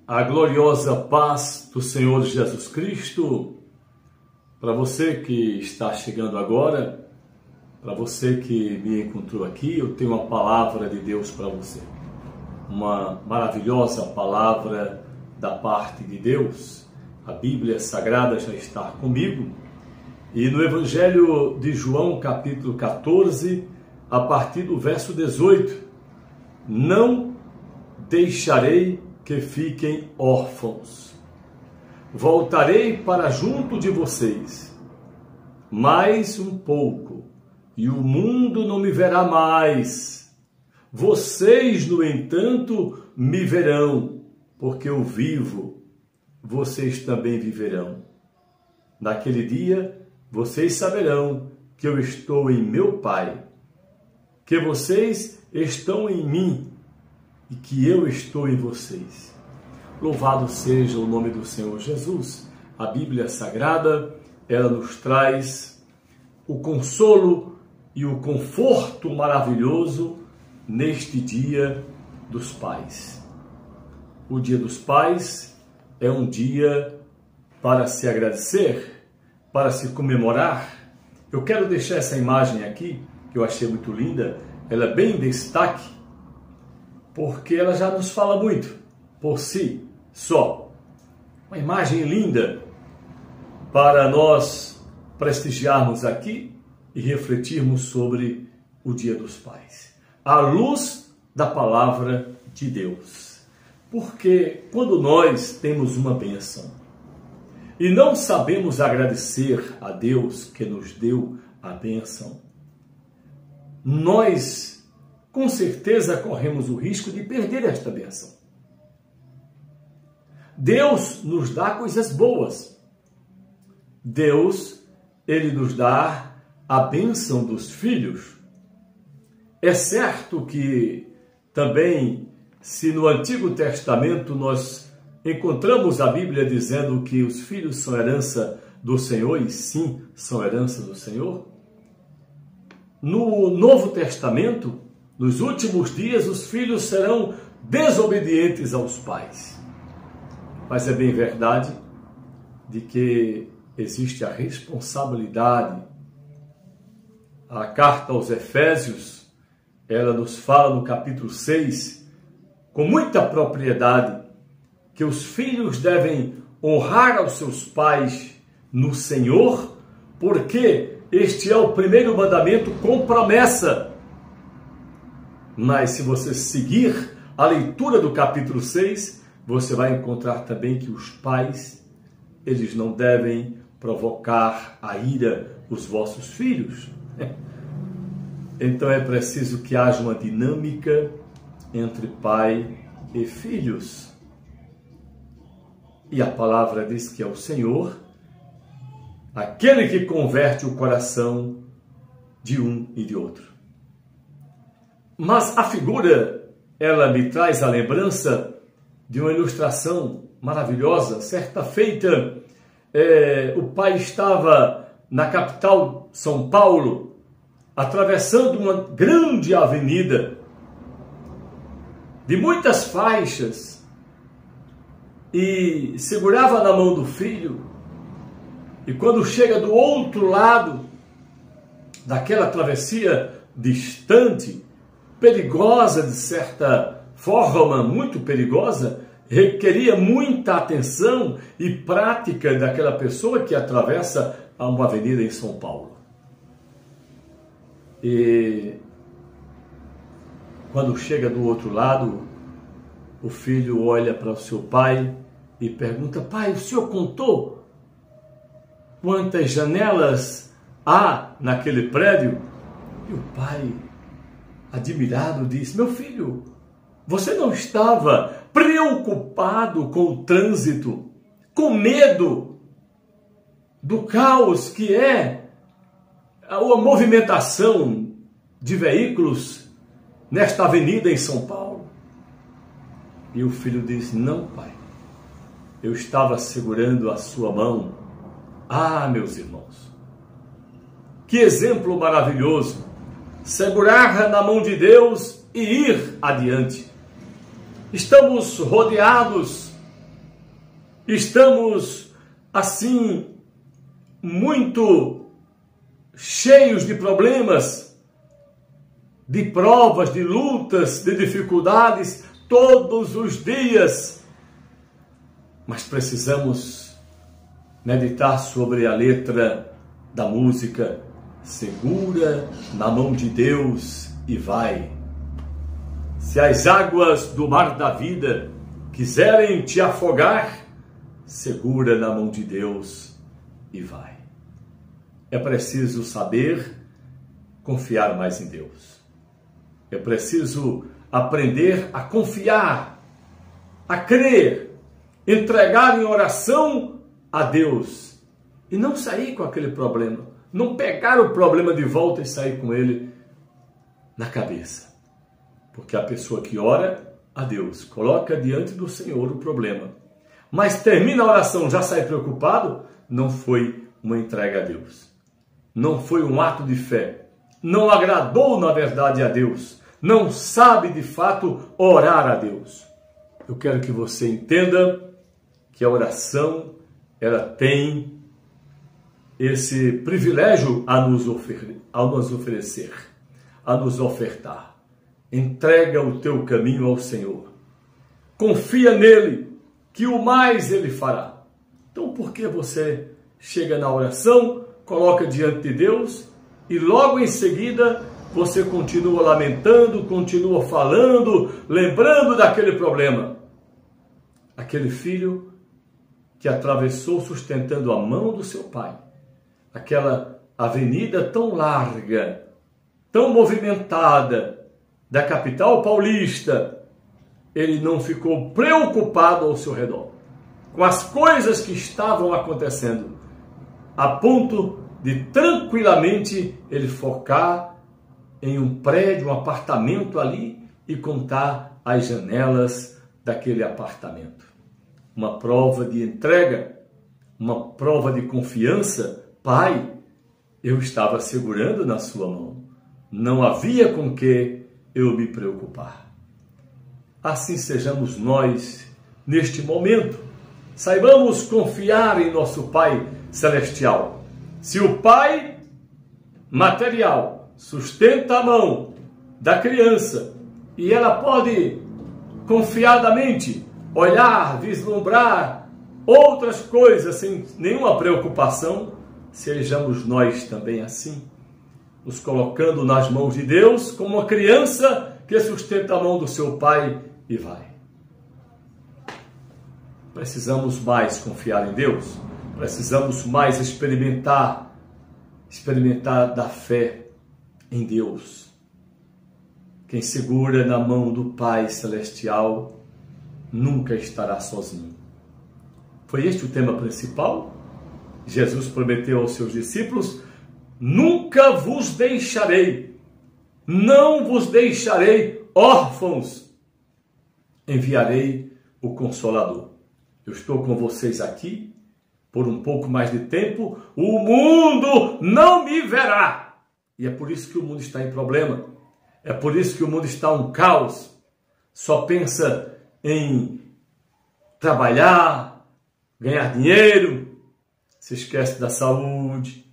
A gloriosa paz do Senhor Jesus Cristo, para você que está chegando agora, para você que me encontrou aqui, eu tenho uma palavra de Deus para você. Uma maravilhosa palavra da parte de Deus. A Bíblia Sagrada já está comigo. E no Evangelho de João, capítulo 14, a partir do verso 18, não deixarei que fiquem órfãos. Voltarei para junto de vocês, mais um pouco, e o mundo não me verá mais. Vocês, no entanto, me verão, porque eu vivo, vocês também viverão. Naquele dia, vocês saberão que eu estou em meu Pai, que vocês estão em mim e que eu estou em vocês. Louvado seja o nome do Senhor Jesus. A Bíblia Sagrada, ela nos traz o consolo e o conforto maravilhoso neste Dia dos Pais. O Dia dos Pais é um dia para se agradecer, para se comemorar. Eu quero deixar essa imagem aqui, que eu achei muito linda, ela é bem em destaque, porque ela já nos fala muito por si só. Uma imagem linda para nós prestigiarmos aqui e refletirmos sobre o Dia dos Pais, à luz da palavra de Deus. Porque quando nós temos uma bênção e não sabemos agradecer a Deus que nos deu a bênção, nós com certeza corremos o risco de perder esta bênção. Deus nos dá coisas boas. Deus, Ele nos dá a bênção dos filhos. É certo que também, se no Antigo Testamento nós encontramos a Bíblia dizendo que os filhos são herança do Senhor, e sim, são herança do Senhor, no Novo Testamento, nos últimos dias, os filhos serão desobedientes aos pais. Mas é bem verdade de que existe a responsabilidade. A carta aos Efésios, ela nos fala no capítulo 6, com muita propriedade, que os filhos devem honrar aos seus pais no Senhor, porque este é o primeiro mandamento com promessa. Mas se você seguir a leitura do capítulo 6, você vai encontrar também que os pais, eles não devem provocar a ira dos vossos filhos. Então é preciso que haja uma dinâmica entre pai e filhos. E a palavra diz que é o Senhor, aquele que converte o coração de um e de outro. Mas a figura, ela me traz a lembrança de uma ilustração maravilhosa. Certa feita, o pai estava na capital, São Paulo, atravessando uma grande avenida de muitas faixas e segurava na mão do filho. E quando chega do outro lado daquela travessia distante, perigosa de certa forma, muito perigosa, requeria muita atenção e prática daquela pessoa que atravessa uma avenida em São Paulo. E quando chega do outro lado, o filho olha para o seu pai e pergunta: pai, o senhor contou quantas janelas há naquele prédio? E o pai, admirado, disse: meu filho, você não estava preocupado com o trânsito, com medo do caos que é a movimentação de veículos nesta avenida em São Paulo? E o filho disse: não, pai, eu estava segurando a sua mão. Ah, meus irmãos, que exemplo maravilhoso! Segurar na mão de Deus e ir adiante. Estamos rodeados estamos assim muito cheios de problemas, de provas, de lutas, de dificuldades todos os dias. Mas precisamos meditar sobre a letra da música: segura na mão de Deus e vai. Se as águas do mar da vida quiserem te afogar, segura na mão de Deus e vai. É preciso saber confiar mais em Deus. É preciso aprender a confiar, a crer, entregar em oração a Deus e não sair com aquele problema, não pegar o problema de volta e sair com ele na cabeça. Porque a pessoa que ora a Deus, coloca diante do Senhor o problema, mas termina a oração, já sai preocupado, não foi uma entrega a Deus. Não foi um ato de fé. Não agradou, na verdade, a Deus. Não sabe, de fato, orar a Deus. Eu quero que você entenda que a oração, ela tem esse privilégio a nos oferecer, a nos ofertar. Entrega o teu caminho ao Senhor. Confia nele, que o mais ele fará. Então, por que você chega na oração, coloca diante de Deus e logo em seguida você continua lamentando, continua falando, lembrando daquele problema? Aquele filho que atravessou sustentando a mão do seu pai, aquela avenida tão larga, tão movimentada, da capital paulista, ele não ficou preocupado ao seu redor com as coisas que estavam acontecendo, a ponto de tranquilamente ele focar em um prédio, um apartamento ali e contar as janelas daquele apartamento. Uma prova de entrega, uma prova de confiança. Pai, eu estava segurando na sua mão, não havia com que eu me preocupar. Assim sejamos nós neste momento. Saibamos confiar em nosso Pai Celestial. Se o Pai material sustenta a mão da criança e ela pode confiadamente olhar, vislumbrar outras coisas sem nenhuma preocupação, sejamos nós também assim, nos colocando nas mãos de Deus como uma criança que sustenta a mão do seu pai e vai. Precisamos mais confiar em Deus, precisamos mais experimentar da fé em Deus. Quem segura na mão do Pai Celestial nunca estará sozinho. Foi este o tema principal? Jesus prometeu aos seus discípulos: nunca vos deixarei, não vos deixarei órfãos, enviarei o Consolador. Eu estou com vocês aqui por um pouco mais de tempo, o mundo não me verá. E é por isso que o mundo está em problema, é por isso que o mundo está um caos, só pensa em trabalhar, ganhar dinheiro, se esquece da saúde,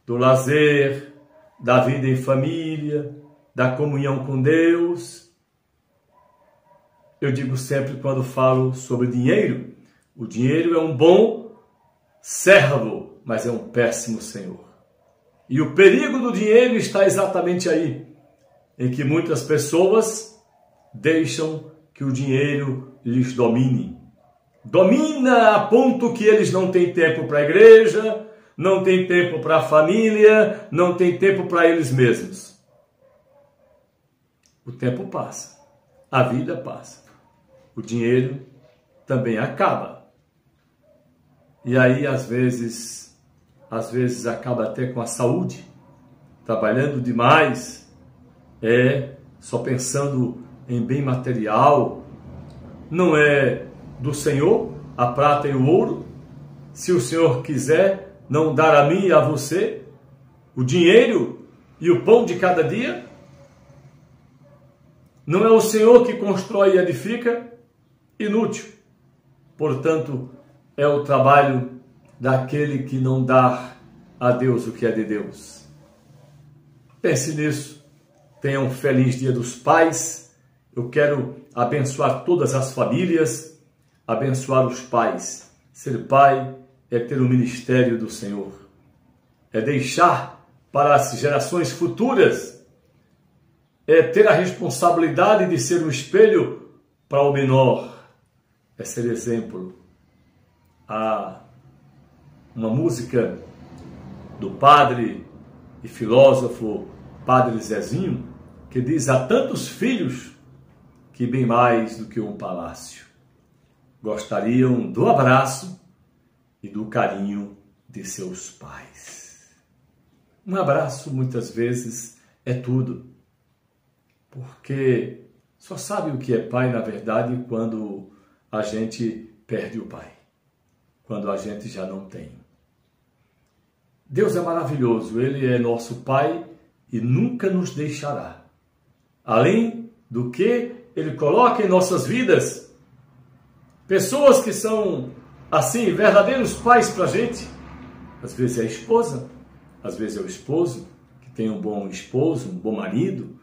do lazer, da vida em família, da comunhão com Deus. Eu digo sempre quando falo sobre dinheiro, o dinheiro é um bom servo, mas é um péssimo senhor. E o perigo do dinheiro está exatamente aí, em que muitas pessoas deixam que o dinheiro lhes domine. Domina a ponto que eles não têm tempo para a igreja, não têm tempo para a família, não têm tempo para eles mesmos. O tempo passa, a vida passa, o dinheiro também acaba. E aí, às vezes acaba até com a saúde, trabalhando demais, só pensando em bem material. Não é do Senhor a prata e o ouro. Se o Senhor quiser não dar a mim e a você o dinheiro e o pão de cada dia, não é o Senhor que constrói e edifica? Inútil. Portanto, é o trabalho daquele que não dá a Deus o que é de Deus. Pense nisso. Tenha um feliz Dia dos Pais. Eu quero abençoar todas as famílias, abençoar os pais. Ser pai é ter o ministério do Senhor. É deixar para as gerações futuras. É ter a responsabilidade de ser um espelho para o menor. É ser exemplo. Há uma música do padre e filósofo Padre Zezinho, que diz: há tantos filhos que bem mais do que um palácio gostariam do abraço e do carinho de seus pais. Um abraço muitas vezes é tudo, porque só sabe o que é pai, na verdade, quando a gente perde o pai, quando a gente já não tem. Deus é maravilhoso, Ele é nosso Pai e nunca nos deixará. Além do que Ele coloca em nossas vidas, pessoas que são, assim, verdadeiros pais para a gente. Às vezes é a esposa, às vezes é o esposo, que tem um bom esposo, um bom marido,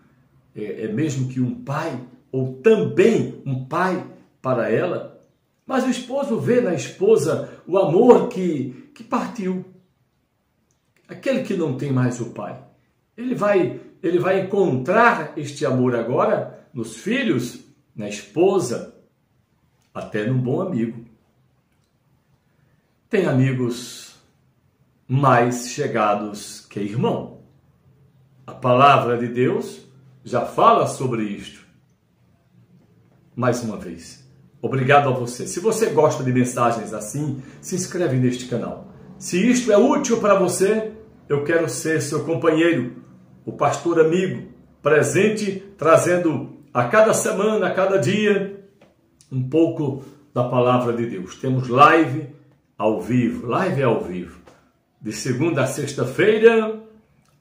é mesmo que um pai, ou também um pai para ela. Mas o esposo vê na esposa o amor que partiu. Aquele que não tem mais o pai, ele vai encontrar este amor agora nos filhos, na esposa, até num bom amigo. Tem amigos mais chegados que irmão. A palavra de Deus já fala sobre isto. Mais uma vez, obrigado a você. Se você gosta de mensagens assim, se inscreve neste canal. Se isto é útil para você, eu quero ser seu companheiro, o pastor amigo, presente, trazendo a cada semana, a cada dia, um pouco da palavra de Deus. Temos live ao vivo, de segunda a sexta-feira,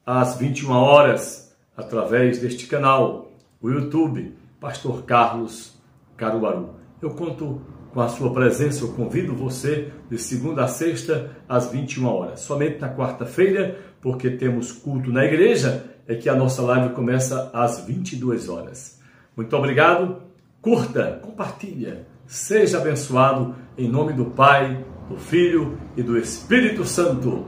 às 21 horas, através deste canal, o YouTube, Pastor Carlos Caruaru. Eu conto com a sua presença, eu convido você de segunda a sexta às 21 horas. Somente na quarta-feira, porque temos culto na igreja, é que a nossa live começa às 22 horas. Muito obrigado, curta, compartilha, seja abençoado em nome do Pai, do Filho e do Espírito Santo.